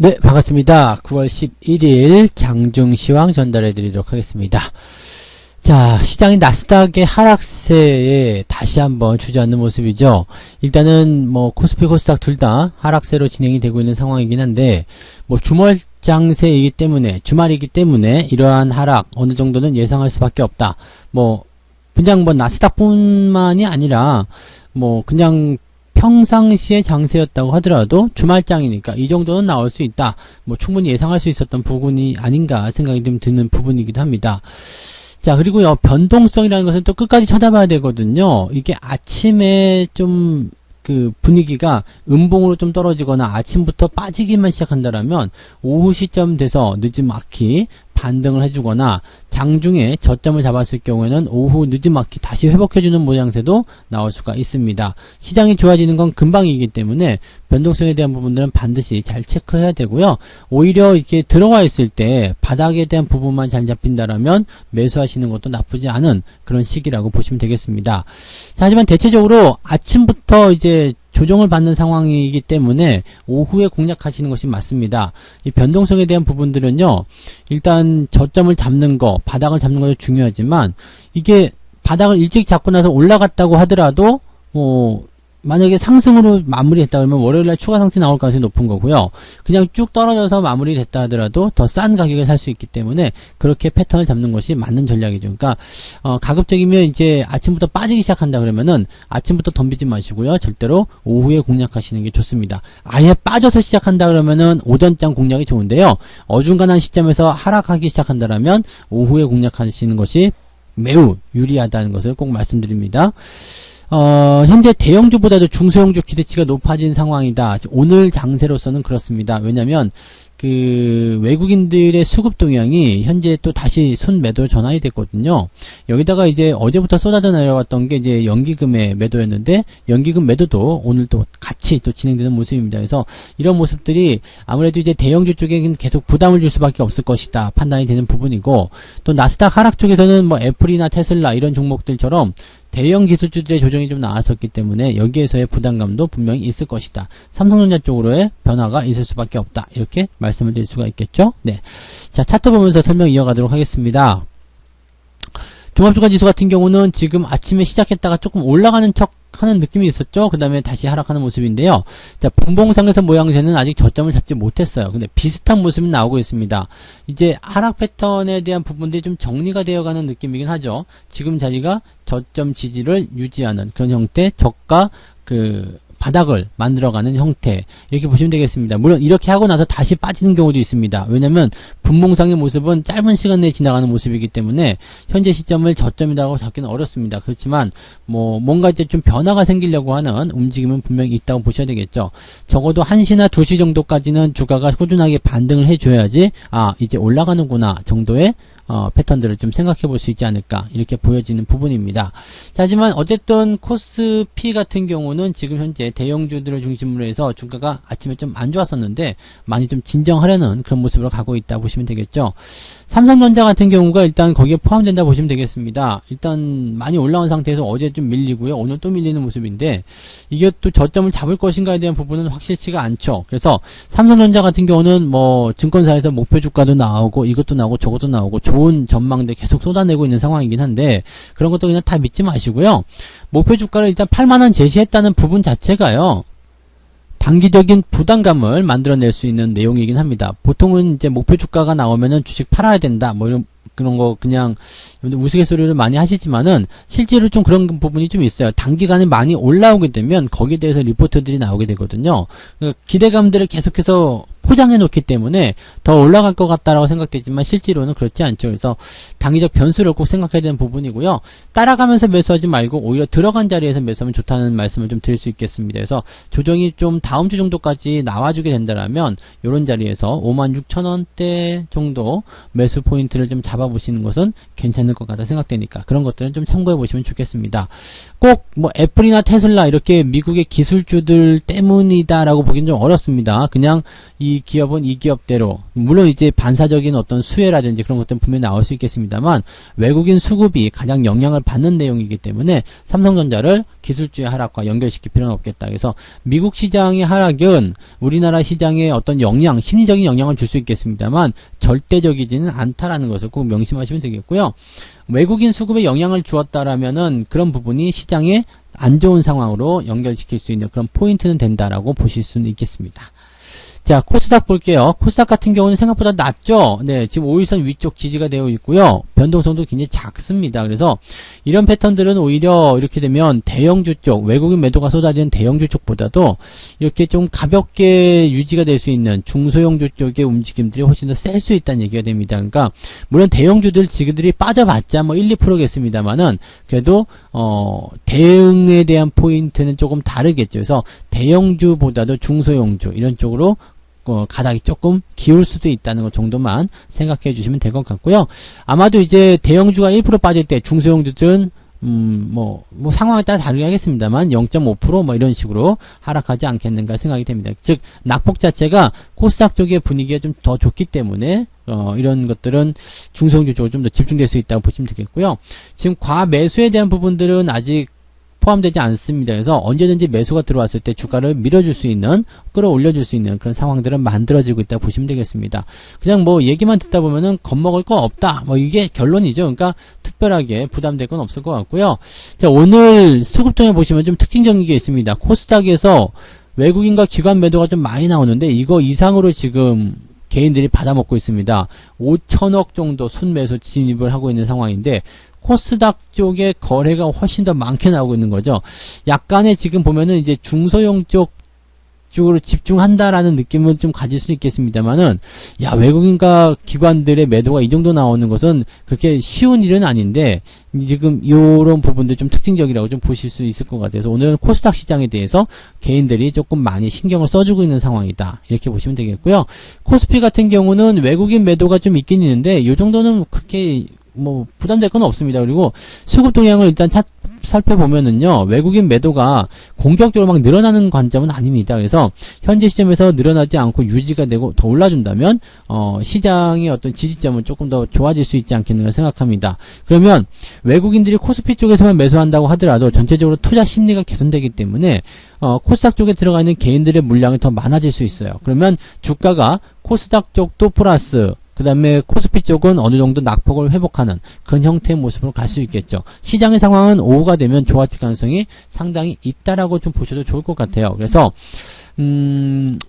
네, 반갑습니다. 9월 11일 장중시황 전달해 드리도록 하겠습니다. 자, 시장이 나스닥의 하락세에 다시 한번 주저앉는 모습이죠. 일단은 뭐 코스피 코스닥 둘 다 하락세로 진행이 되고 있는 상황이긴 한데, 뭐 주말 장세이기 때문에, 주말이기 때문에 이러한 하락 어느 정도는 예상할 수밖에 없다. 뭐 그냥 뭐 나스닥뿐만이 아니라 뭐 그냥 평상시의 장세였다고 하더라도 주말장이니까 이 정도는 나올 수 있다. 뭐 충분히 예상할 수 있었던 부분이 아닌가 생각이 좀 드는 부분이기도 합니다. 자, 그리고요, 변동성이라는 것은 또 끝까지 쳐다봐야 되거든요. 이게 아침에 좀 그 분위기가 음봉으로 좀 떨어지거나 아침부터 빠지기만 시작한다라면 오후 시점 돼서 늦지막히 반등을 해주거나 장중에 저점을 잡았을 경우에는 오후 늦지막히 다시 회복해주는 모양새도 나올 수가 있습니다. 시장이 좋아지는 건 금방이기 때문에 변동성에 대한 부분들은 반드시 잘 체크해야 되고요. 오히려 이렇게 들어와 있을 때 바닥에 대한 부분만 잘 잡힌다라면 매수하시는 것도 나쁘지 않은 그런 시기라고 보시면 되겠습니다. 자, 하지만 대체적으로 아침부터 이제 조정을 받는 상황이기 때문에 오후에 공략하시는 것이 맞습니다. 이 변동성에 대한 부분들은요, 일단 저점을 잡는 거, 바닥을 잡는 것도 중요하지만 이게 바닥을 일찍 잡고 나서 올라갔다고 하더라도 만약에 상승으로 마무리했다 그러면 월요일날 추가 상승 나올 가능성이 높은 거고요. 그냥 쭉 떨어져서 마무리됐다 하더라도 더 싼 가격에 살 수 있기 때문에 그렇게 패턴을 잡는 것이 맞는 전략이죠. 그러니까 가급적이면 이제 아침부터 빠지기 시작한다 그러면은 아침부터 덤비지 마시고요. 절대로 오후에 공략하시는 게 좋습니다. 아예 빠져서 시작한다 그러면은 오전장 공략이 좋은데요. 어중간한 시점에서 하락하기 시작한다라면 오후에 공략하시는 것이 매우 유리하다는 것을 꼭 말씀드립니다. 현재 대형주보다도 중소형주 기대치가 높아진 상황이다. 오늘 장세로서는 그렇습니다. 왜냐면 그 외국인들의 수급 동향이 현재 또 다시 순매도로 전환이 됐거든요. 여기다가 이제 어제부터 쏟아져 내려왔던 게 이제 연기금의 매도였는데 연기금 매도도 오늘 또 같이 또 진행되는 모습입니다. 그래서 이런 모습들이 아무래도 이제 대형주 쪽에는 계속 부담을 줄 수밖에 없을 것이다 판단이 되는 부분이고, 또 나스닥 하락 쪽에서는 뭐 애플이나 테슬라 이런 종목들처럼 대형 기술주들의 조정이 좀 나왔었기 때문에 여기에서의 부담감도 분명히 있을 것이다. 삼성전자 쪽으로의 변화가 있을 수밖에 없다. 이렇게 말씀을 드릴 수가 있겠죠. 네. 자, 차트 보면서 설명 이어가도록 하겠습니다. 종합주가지수 같은 경우는 지금 아침에 시작했다가 조금 올라가는 척 하는 느낌이 있었죠. 그 다음에 다시 하락하는 모습인데요. 자, 분봉상에서 모양새는 아직 저점을 잡지 못했어요. 근데 비슷한 모습이 나오고 있습니다. 이제 하락 패턴에 대한 부분들이 좀 정리가 되어가는 느낌이긴 하죠. 지금 자리가 저점 지지를 유지하는 그런 형태, 저가 그 바닥을 만들어가는 형태, 이렇게 보시면 되겠습니다. 물론 이렇게 하고 나서 다시 빠지는 경우도 있습니다. 왜냐면 분봉상의 모습은 짧은 시간 내에 지나가는 모습이기 때문에 현재 시점을 저점이라고 잡기는 어렵습니다. 그렇지만 뭐 뭔가 이제 좀 변화가 생기려고 하는 움직임은 분명히 있다고 보셔야 되겠죠. 적어도 1시나 2시 정도까지는 주가가 꾸준하게 반등을 해줘야지 이제 올라가는구나 정도의 패턴들을 좀 생각해 볼 수 있지 않을까, 이렇게 보여지는 부분입니다. 자, 하지만 어쨌든 코스피 같은 경우는 지금 현재 대형주들을 중심으로 해서 주가가 아침에 좀 안 좋았었는데 많이 좀 진정하려는 그런 모습으로 가고 있다 보시면 되겠죠. 삼성전자 같은 경우가 일단 거기에 포함된다 보시면 되겠습니다. 일단 많이 올라온 상태에서 어제 좀 밀리고요. 오늘 또 밀리는 모습인데 이게 또 저점을 잡을 것인가에 대한 부분은 확실치가 않죠. 그래서 삼성전자 같은 경우는 뭐 증권사에서 목표 주가도 나오고 이것도 나오고 저것도 나오고 좋은 전망대 계속 쏟아내고 있는 상황이긴 한데 그런 것도 그냥 다 믿지 마시고요. 목표 주가를 일단 8만원 제시했다는 부분 자체가요, 단기적인 부담감을 만들어낼 수 있는 내용이긴 합니다. 보통은 이제 목표 주가가 나오면은 주식 팔아야 된다, 뭐 이런 그런 거 그냥 우스갯소리를 많이 하시지만은 실제로 좀 그런 부분이 좀 있어요. 단기간에 많이 올라오게 되면 거기에 대해서 리포트들이 나오게 되거든요. 기대감들을 계속해서 포장해 놓기 때문에 더 올라갈 것 같다라고 생각되지만 실제로는 그렇지 않죠. 그래서 단기적 변수를 꼭 생각해야 되는 부분이고요. 따라가면서 매수하지 말고 오히려 들어간 자리에서 매수하면 좋다는 말씀을 좀 드릴 수 있겠습니다. 그래서 조정이 좀 다음 주 정도까지 나와주게 된다라면 이런 자리에서 56,000원대 정도 매수 포인트를 좀 잡아보시는 것은 괜찮을 것 같다 생각되니까 그런 것들은 좀 참고해 보시면 좋겠습니다. 꼭 뭐 애플이나 테슬라 이렇게 미국의 기술주들 때문이다라고 보기는 좀 어렵습니다. 그냥 이 이 기업은 이 기업대로, 물론 이제 반사적인 어떤 수혜라든지 그런 것들은 분명히 나올 수 있겠습니다만, 외국인 수급이 가장 영향을 받는 내용이기 때문에 삼성전자를 기술주의 하락과 연결시킬 필요는 없겠다. 그래서 미국 시장의 하락은 우리나라 시장에 어떤 영향, 심리적인 영향을 줄 수 있겠습니다만 절대적이지는 않다라는 것을 꼭 명심하시면 되겠고요. 외국인 수급에 영향을 주었다라면은 그런 부분이 시장에 안 좋은 상황으로 연결시킬 수 있는 그런 포인트는 된다라고 보실 수는 있겠습니다. 자, 코스닥 볼게요. 코스닥 같은 경우는 생각보다 낮죠? 네, 지금 5일선 위쪽 지지가 되어 있고요. 변동성도 굉장히 작습니다. 그래서 이런 패턴들은 오히려 이렇게 되면 대형주 쪽, 외국인 매도가 쏟아지는 대형주 쪽보다도 이렇게 좀 가볍게 유지가 될 수 있는 중소형주 쪽의 움직임들이 훨씬 더 셀 수 있다는 얘기가 됩니다. 그러니까 물론 대형주들 지그들이 빠져봤자 뭐 1, 2%겠습니다만은 그래도 대응에 대한 포인트는 조금 다르겠죠. 그래서 대형주보다도 중소형주 이런 쪽으로 가닥이 조금 기울 수도 있다는 것 정도만 생각해 주시면 될 것 같고요. 아마도 이제 대형주가 1% 빠질 때 중소형주들은 뭐 상황에 따라 다르게 하겠습니다만 0.5% 뭐 이런 식으로 하락하지 않겠는가 생각이 됩니다. 즉 낙폭 자체가 코스닥 쪽의 분위기가 좀 더 좋기 때문에 이런 것들은 중소형주 쪽으로 좀 더 집중될 수 있다고 보시면 되겠고요. 지금 과매수에 대한 부분들은 아직 포함되지 않습니다. 그래서 언제든지 매수가 들어왔을 때 주가를 밀어줄 수 있는, 끌어올려줄 수 있는 그런 상황들은 만들어지고 있다고 보시면 되겠습니다. 그냥 뭐 얘기만 듣다 보면은 겁먹을 거 없다. 뭐 이게 결론이죠. 그러니까 특별하게 부담될 건 없을 것 같고요. 자, 오늘 수급통에 보시면 좀 특징적인 게 있습니다. 코스닥에서 외국인과 기관 매도가 좀 많이 나오는데 이거 이상으로 지금 개인들이 받아먹고 있습니다. 5천억 정도 순매수 진입을 하고 있는 상황인데 코스닥 쪽에 거래가 훨씬 더 많게 나오고 있는 거죠. 약간의 지금 보면은 이제 중소형 쪽으로 집중한다라는 느낌은 좀 가질 수 있겠습니다만은, 야, 외국인과 기관들의 매도가 이 정도 나오는 것은 그렇게 쉬운 일은 아닌데, 지금 요런 부분들 좀 특징적이라고 좀 보실 수 있을 것 같아서 오늘은 코스닥 시장에 대해서 개인들이 조금 많이 신경을 써주고 있는 상황이다. 이렇게 보시면 되겠고요. 코스피 같은 경우는 외국인 매도가 좀 있긴 있는데, 요 정도는 그렇게 뭐 부담될 건 없습니다. 그리고 수급 동향을 일단 살펴보면은요, 외국인 매도가 공격적으로 막 늘어나는 관점은 아닙니다. 그래서 현재 시점에서 늘어나지 않고 유지가 되고 더 올라준다면 시장의 어떤 지지점은 조금 더 좋아질 수 있지 않겠는가 생각합니다. 그러면 외국인들이 코스피 쪽에서만 매수한다고 하더라도 전체적으로 투자 심리가 개선되기 때문에 코스닥 쪽에 들어가 있는 개인들의 물량이 더 많아질 수 있어요. 그러면 주가가 코스닥 쪽도 플러스 그 다음에 코스피 쪽은 어느 정도 낙폭을 회복하는 그런 형태의 모습으로 갈 수 있겠죠. 시장의 상황은 오후가 되면 좋아질 가능성이 상당히 있다라고 좀 보셔도 좋을 것 같아요. 그래서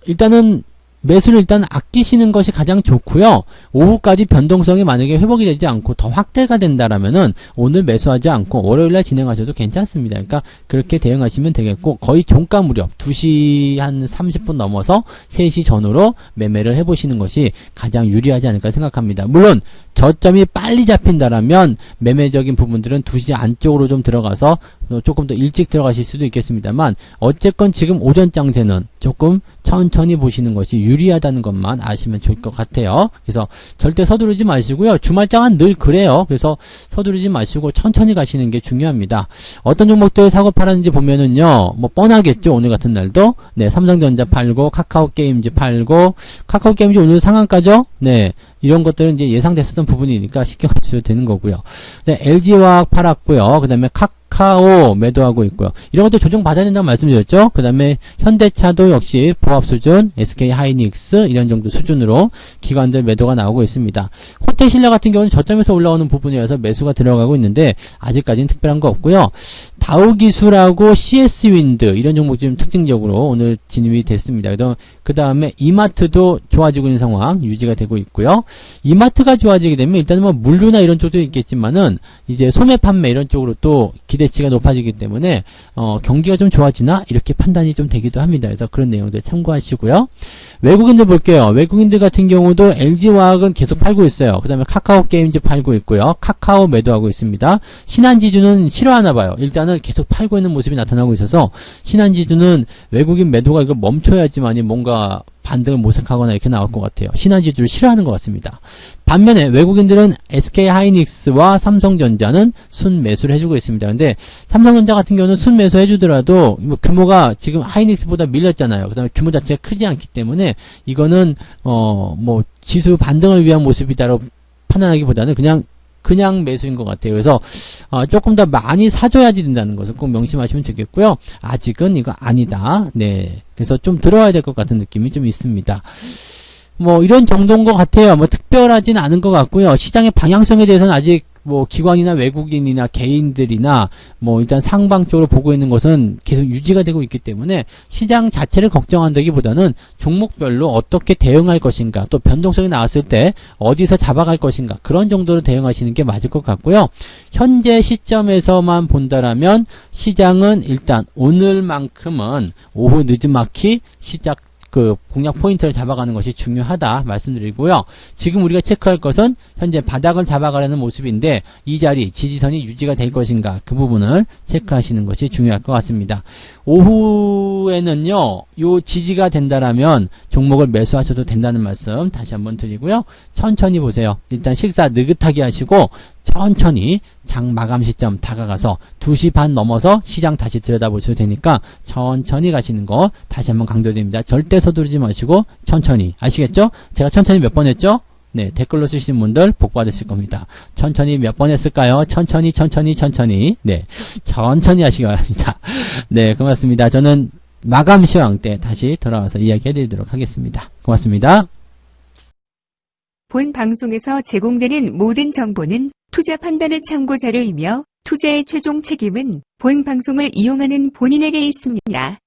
일단은 매수를 일단 아끼시는 것이 가장 좋고요. 오후까지 변동성이 만약에 회복이 되지 않고 더 확대가 된다라면은 오늘 매수하지 않고 월요일날 진행하셔도 괜찮습니다. 그러니까 그렇게 대응하시면 되겠고, 거의 종가 무렵 2시 한 30분 넘어서 3시 전후로 매매를 해보시는 것이 가장 유리하지 않을까 생각합니다. 물론 저점이 빨리 잡힌다라면 매매적인 부분들은 2시 안쪽으로 좀 들어가서 조금 더 일찍 들어가실 수도 있겠습니다만, 어쨌건 지금 오전 장세는 조금 천천히 보시는 것이 유리하다는 것만 아시면 좋을 것 같아요. 그래서 절대 서두르지 마시고요. 주말장은 늘 그래요. 그래서 서두르지 마시고 천천히 가시는 게 중요합니다. 어떤 종목들 사고 팔았는지 보면은요, 뭐 뻔하겠죠. 오늘 같은 날도 네, 삼성전자 팔고 카카오게임즈 팔고, 카카오게임즈 오늘 상한가죠. 네, 이런 것들은 이제 예상됐었던 부분이니까 신경 안 쓰셔도 되는 거고요. 네, LG화학 팔았고요. 그 다음에 카카오 매도하고 있고요. 이런 것들 조정 받아야 된다고 말씀드렸죠. 그 다음에 현대차도 역시 보합 수준, SK하이닉스 이런 정도 수준으로 기관들 매도가 나오고 있습니다. 호텔신라 같은 경우는 저점에서 올라오는 부분이어서 매수가 들어가고 있는데 아직까지는 특별한 거 없고요. 다우기술하고 CS윈드 이런 종목이 좀 특징적으로 오늘 진입이 됐습니다. 그 다음에 이마트도 좋아지고 있는 상황 유지가 되고 있고요. 이마트가 좋아지게 되면 일단은 뭐 물류나 이런 쪽도 있겠지만은 이제 소매 판매 이런 쪽으로 또 기대치가 높아지기 때문에 경기가 좀 좋아지나 이렇게 판단이 좀 되기도 합니다. 그래서 그런 내용들 참고하시고요. 외국인들 볼게요. 외국인들 같은 경우도 LG화학은 계속 팔고 있어요. 그 다음에 카카오게임즈 팔고 있고요. 카카오 매도하고 있습니다. 신한지주는 싫어하나 봐요. 일단은 계속 팔고 있는 모습이 나타나고 있어서 신한지주는 외국인 매도가 이거 멈춰야지만이 뭔가 반등을 모색하거나 이렇게 나올 것 같아요. 신한지주를 싫어하는 것 같습니다. 반면에 외국인들은 SK하이닉스와 삼성전자는 순매수를 해주고 있습니다. 근데 삼성전자 같은 경우는 순매수 해주더라도 뭐 규모가 지금 하이닉스보다 밀렸잖아요. 그 다음에 규모 자체가 크지 않기 때문에 이거는 뭐 지수 반등을 위한 모습이다라고 판단하기보다는 그냥 매수인 것 같아요. 그래서 조금 더 많이 사줘야지 된다는 것을 꼭 명심하시면 되겠고요. 아직은 이거 아니다. 네, 그래서 좀 들어와야 될 것 같은 느낌이 좀 있습니다. 뭐 이런 정도인 것 같아요. 뭐 특별하진 않은 것 같고요. 시장의 방향성에 대해서는 아직 뭐 기관이나 외국인이나 개인들이나 뭐 일단 상방 쪽으로 보고 있는 것은 계속 유지가 되고 있기 때문에 시장 자체를 걱정한다기보다는 종목별로 어떻게 대응할 것인가, 또 변동성이 나왔을 때 어디서 잡아갈 것인가, 그런 정도로 대응하시는 게 맞을 것 같고요. 현재 시점에서만 본다라면 시장은 일단 오늘만큼은 오후 늦지막히 시작 공략 포인트를 잡아가는 것이 중요하다 말씀드리고요. 지금 우리가 체크할 것은 현재 바닥을 잡아가려는 모습인데 이 자리 지지선이 유지가 될 것인가, 그 부분을 체크하시는 것이 중요할 것 같습니다. 오후에는요, 요 지지가 된다라면 종목을 매수하셔도 된다는 말씀 다시 한번 드리고요. 천천히 보세요. 일단 식사 느긋하게 하시고 천천히 장 마감 시점 다가가서 2시 반 넘어서 시장 다시 들여다보셔도 되니까 천천히 가시는 거 다시 한번 강조드립니다. 절대 서두르지 마시고 천천히. 아시겠죠? 제가 천천히 몇 번 했죠? 네, 댓글로 쓰시는 분들 복 받으실 겁니다. 천천히 몇 번 했을까요? 천천히. 네, 천천히 하시기 바랍니다. 네, 고맙습니다. 저는 마감 시황 때 다시 돌아와서 이야기 해드리도록 하겠습니다. 고맙습니다. 본 방송에서 제공되는 모든 정보는 투자 판단의 참고 자료이며 투자의 최종 책임은 본 방송을 이용하는 본인에게 있습니다.